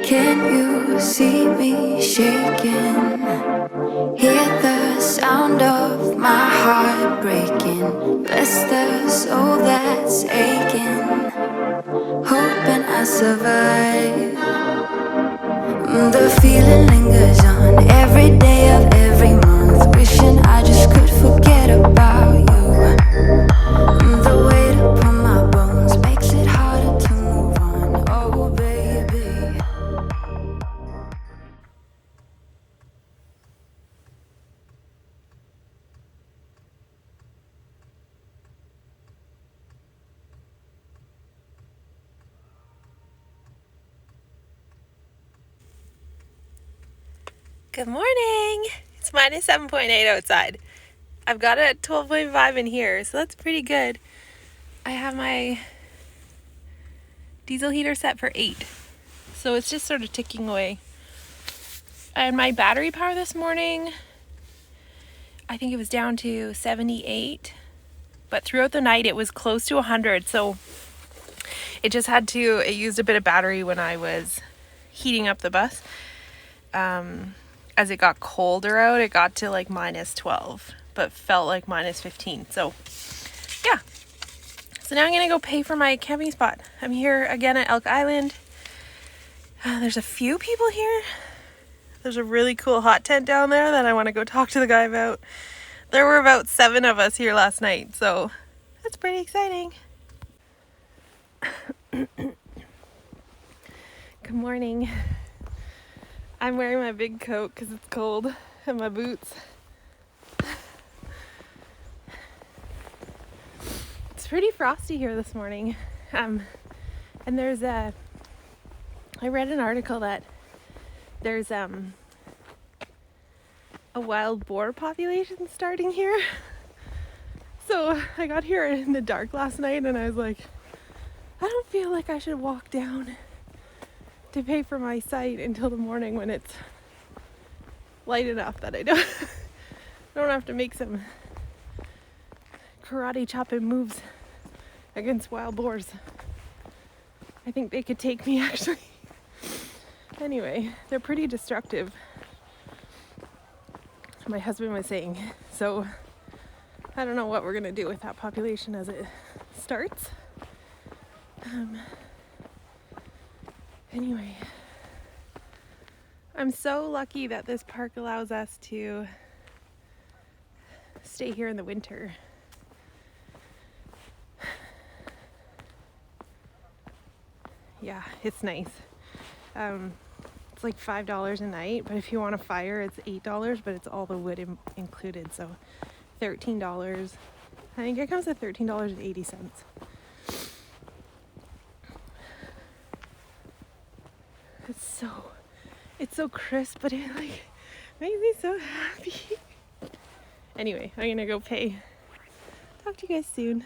Can you see me shaking? Hear the sound of my heart breaking. Bless the soul that's aching, hoping I survive. The feeling lingers on every day of every month, wishing I just could forget about you. The weight upon my bones makes it harder to move on. Oh baby. Good morning. It's minus 7.8 outside. I've got it at 12.5 in here, so that's pretty good. I have my diesel heater set for 8, so it's just sort of ticking away. And my battery power this morning, I think it was down to 78, but throughout the night it was close to 100, so it used a bit of battery when I was heating up the bus. As it got colder out, it got to like minus 12, but felt like minus 15. So yeah. So now I'm going to go pay for my camping spot. I'm here again at Elk Island. There's a few people here. There's a really cool hot tent down there that I want to go talk to the guy about. There were about 7 of us here last night, so that's pretty exciting. Good morning. I'm wearing my big coat because it's cold, and my boots. It's pretty frosty here this morning. And I read an article that there's a wild boar population starting here. So I got here in the dark last night and I was like, I don't feel like I should walk down to pay for my site until the morning when it's light enough that I don't have to make some karate chopping moves against wild boars. I think they could take me actually. Anyway, they're pretty destructive, my husband was saying. So I don't know what we're gonna do with that population as it starts. Anyway, I'm so lucky that this park allows us to stay here in the winter. Yeah, it's nice. It's like $5 a night, but if you want a fire, it's $8, but it's all the wood included, so $13. I think it comes at $13.80. It's so crisp, but it like makes me so happy. Anyway, I'm gonna go pay. Talk to you guys soon.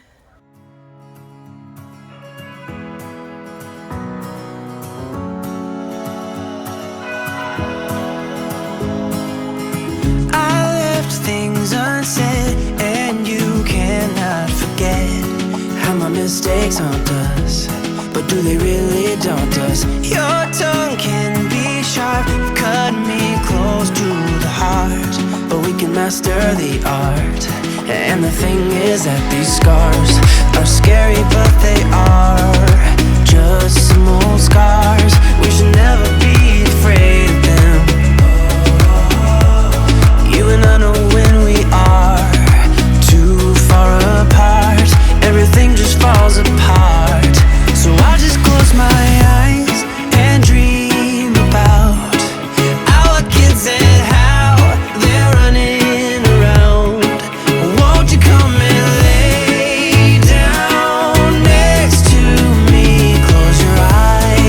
I left things unsaid, and you cannot forget how my mistakes haunt us. But do they really daunt us? Your tongue can be sharp, you've cut me close to the heart, but we can master the art. And the thing is that these scars are scary, but they are just some old scars. We should never be afraid of them. You and I know when we are too far apart, everything just falls apart. So I just close my eyes and dream about our kids and how they're running around. Won't you come and lay down next to me? Close your eyes.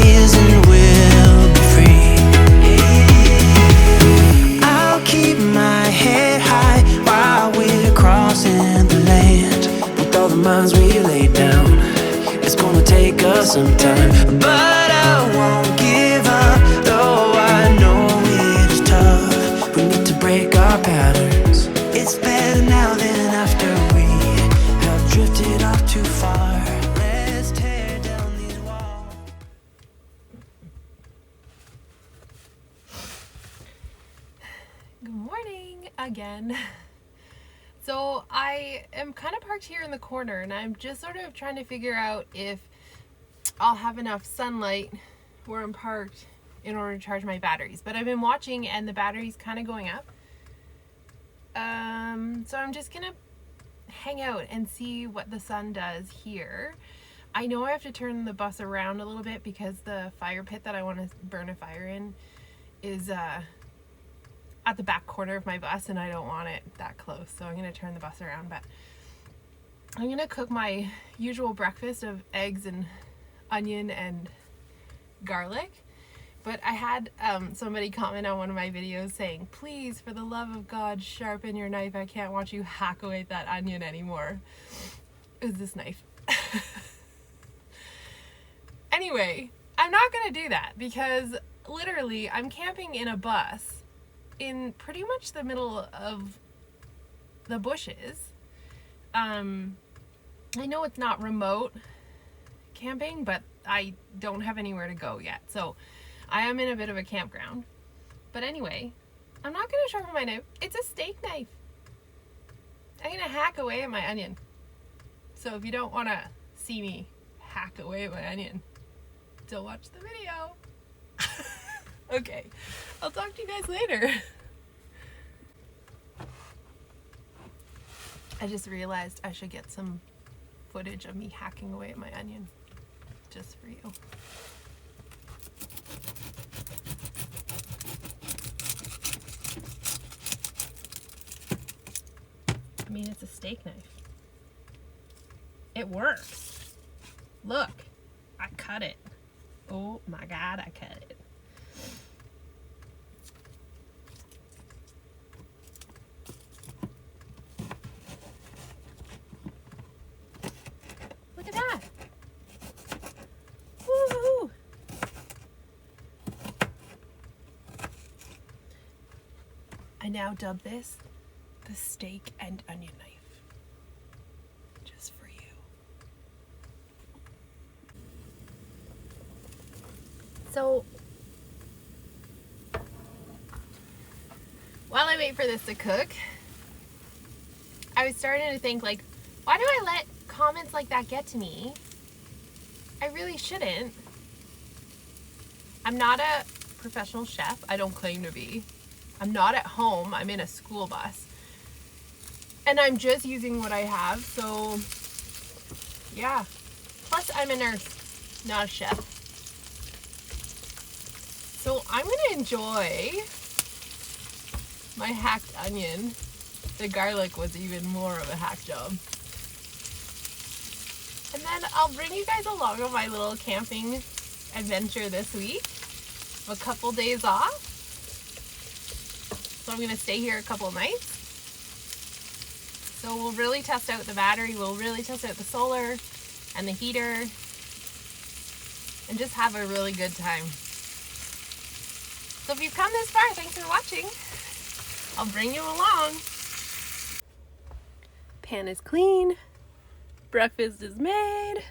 Morning again. So I am kind of parked here in the corner and I'm just sort of trying to figure out if I'll have enough sunlight where I'm parked in order to charge my batteries. But I've been watching and the battery's kind of going up. So I'm just gonna hang out and see what the sun does here. I know I have to turn the bus around a little bit because the fire pit that I want to burn a fire in is at the back corner of my bus and I don't want it that close, so I'm gonna turn the bus around. But I'm gonna cook my usual breakfast of eggs and onion and garlic. But I had somebody comment on one of my videos saying, please, for the love of God, sharpen your knife. I can't watch you hack away at that onion anymore. It was this knife. Anyway, I'm not gonna do that because literally I'm camping in a bus in pretty much the middle of the bushes. I know it's not remote camping, but I don't have anywhere to go yet. So I am in a bit of a campground. But anyway, I'm not going to sharpen my knife. It's a steak knife. I'm going to hack away at my onion. So if you don't want to see me hack away at my onion, don't watch the video. Okay, I'll talk to you guys later. I just realized I should get some footage of me hacking away at my onion, just for you. I mean, it's a steak knife. It works. Look, I cut it. Oh my God, I cut it. Look at that. Woo-hoo. I now dub this the steak and onion knife. Just for you. So, while I wait for this to cook, I was starting to think, like, why do I let comments like that get to me? I really shouldn't. I'm not a professional chef. I don't claim to be. I'm not at home. I'm in a school bus. And I'm just using what I have, so yeah. Plus, I'm a nurse, not a chef. So I'm gonna enjoy my hacked onion. The garlic was even more of a hack job. And then I'll bring you guys along on my little camping adventure this week. A couple days off. So I'm gonna stay here a couple nights. So we'll really test out the battery, we'll really test out the solar and the heater, and just have a really good time. So if you've come this far, thanks for watching. I'll bring you along. Pan is clean. Breakfast is made.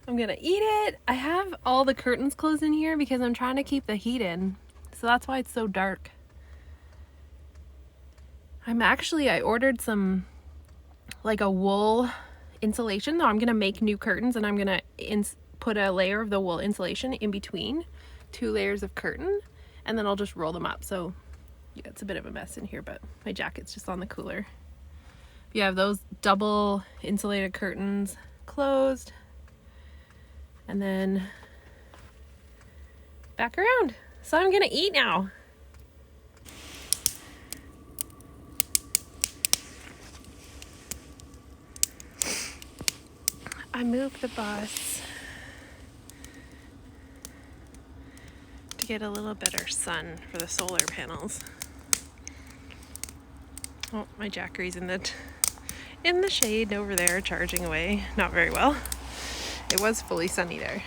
I'm gonna eat it. I have all the curtains closed in here because I'm trying to keep the heat in. So that's why it's so dark. I ordered some, like a wool insulation. Now I'm gonna make new curtains and I'm gonna put a layer of the wool insulation in between 2 layers of curtain, and then I'll just roll them up. So yeah, it's a bit of a mess in here, but my jacket's just on the cooler. You have those double insulated curtains closed, and then back around. So I'm gonna eat now. I moved the bus to get a little better sun for the solar panels. Oh, my Jackery's in the shade over there charging away. Not very well. It was fully sunny there.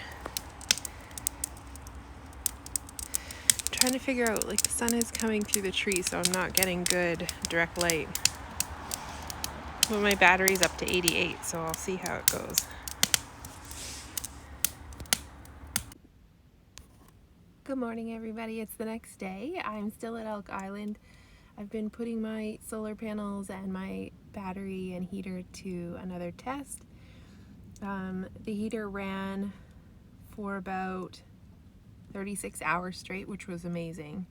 I'm trying to figure out, like, the sun is coming through the tree, so I'm not getting good direct light. But my battery's up to 88, so I'll see how it goes. Good morning, everybody. It's the next day. I'm still at Elk Island. I've been putting my solar panels and my battery and heater to another test. The heater ran for about 36 hours straight, which was amazing.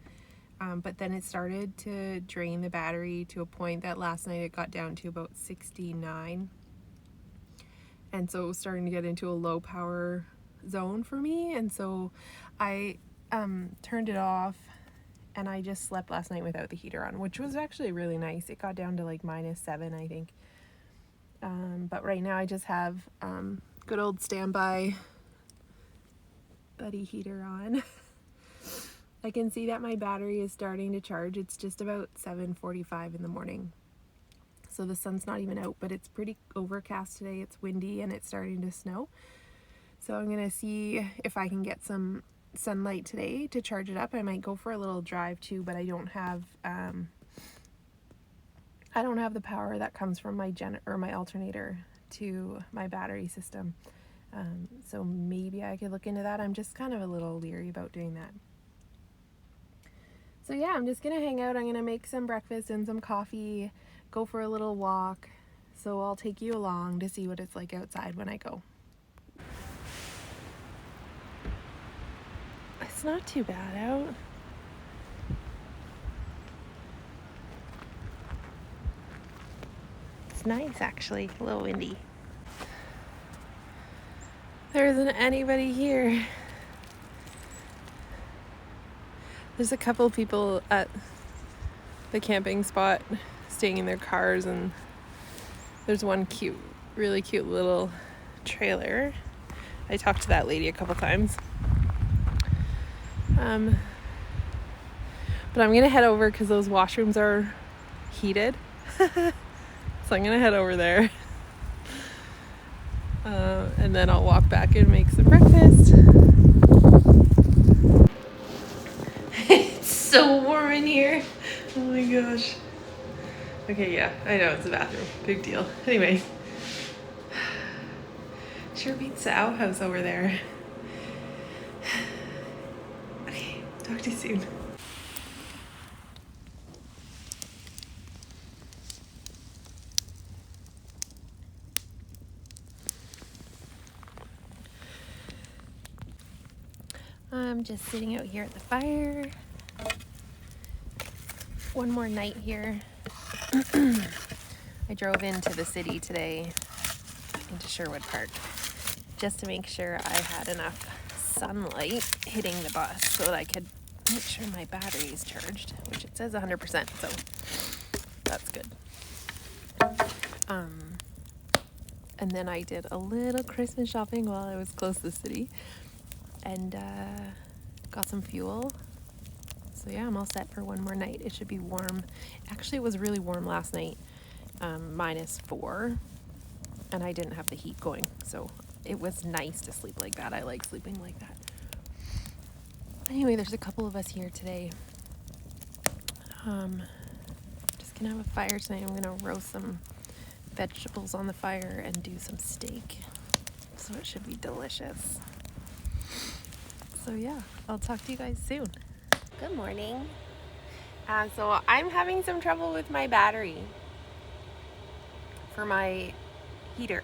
But then it started to drain the battery to a point that last night it got down to about 69. And so it was starting to get into a low power zone for me. And so I turned it off and I just slept last night without the heater on, which was actually really nice. It got down to like -7, I think. But right now I just have good old standby buddy heater on. I can see that my battery is starting to charge. It's just about 7:45 in the morning. So the sun's not even out, but it's pretty overcast today. It's windy and it's starting to snow. So I'm gonna see if I can get some sunlight today to charge it up. I might go for a little drive too, but I don't have the power that comes from my my alternator to my battery system. So maybe I could look into that. I'm just kind of a little leery about doing that. So yeah, I'm just gonna hang out. I'm gonna make some breakfast and some coffee, go for a little walk. So I'll take you along to see what it's like outside when I go. It's not too bad out. It's nice actually, a little windy. There isn't anybody here. There's a couple of people at the camping spot staying in their cars, and there's one really cute little trailer. I talked to that lady a couple times. But I'm gonna head over because those washrooms are heated. So I'm gonna head over there. And then I'll walk back and make some breakfast. It's so warm in here. Oh my gosh. Okay, yeah, I know it's a bathroom. Big deal. Anyway. Sure beats the outhouse over there. Okay, talk to you soon. I'm just sitting out here at the fire. One more night here. I drove into the city today, into Sherwood Park, just to make sure I had enough sunlight hitting the bus so that I could make sure my battery is charged, which it says 100%, so that's good. And then I did a little Christmas shopping while I was close to the city, and got some fuel. So yeah, I'm all set for one more night. It should be warm. Actually, it was really warm last night, -4, and I didn't have the heat going, so it was nice to sleep like that. I like sleeping like that. Anyway, there's a couple of us here today. Just gonna have a fire tonight. I'm gonna roast some vegetables on the fire and do some steak, so it should be delicious. So yeah, I'll talk to you guys soon. Good morning. So I'm having some trouble with my battery for my heater.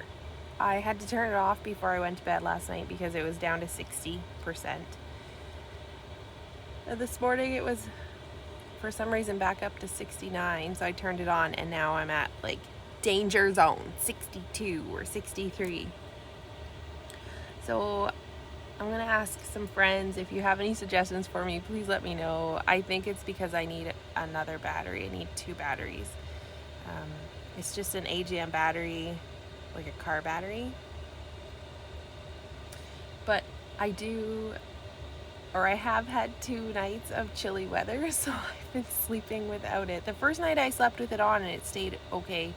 I had to turn it off before I went to bed last night because it was down to 60%. This morning it was, for some reason, back up to 69, so I turned it on, and now I'm at like danger zone 62 or 63. So I'm gonna ask some friends if you have any suggestions for me. Please let me know. I think it's because I need another battery. I need 2 batteries. It's just an AGM battery, like a car battery. But I have had 2 nights of chilly weather, so I've been sleeping without it. The first night I slept with it on and it stayed okay.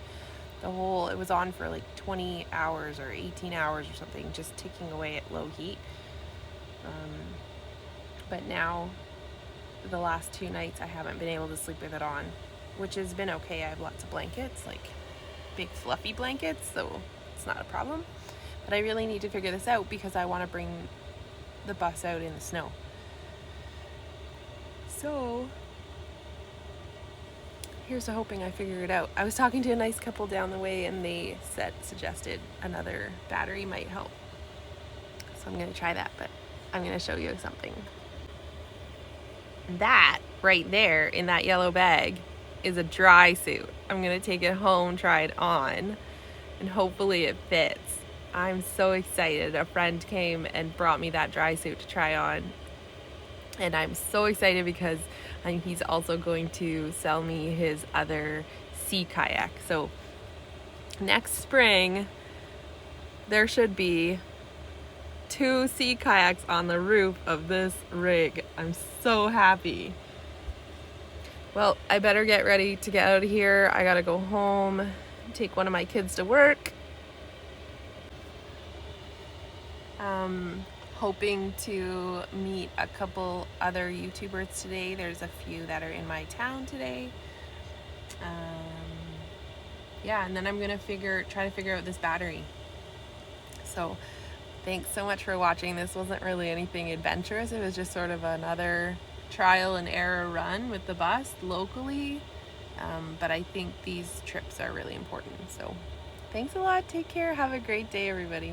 It was on for like 20 hours or 18 hours or something, just ticking away at low heat. But now, the last 2 nights, I haven't been able to sleep with it on, which has been okay. I have lots of blankets, like big fluffy blankets, so it's not a problem. But I really need to figure this out because I want to bring the bus out in the snow. So here's to hoping I figure it out. I was talking to a nice couple down the way and they suggested another battery might help. So I'm going to try that, but I'm going to show you something. That right there in that yellow bag is a dry suit. I'm going to take it home, try it on, and hopefully it fits. I'm so excited. A friend came and brought me that dry suit to try on. And I'm so excited because he's also going to sell me his other sea kayak. So next spring, there should be 2 sea kayaks on the roof of this rig. I'm so happy. Well, I better get ready to get out of here. I gotta go home, take one of my kids to work. Hoping to meet a couple other YouTubers today. There's a few that are in my town today. Yeah, and then I'm gonna try to figure out this battery. So thanks so much for watching. This wasn't really anything adventurous. It was just sort of another trial and error run with the bus locally. But I think these trips are really important. So thanks a lot. Take care. Have a great day, everybody.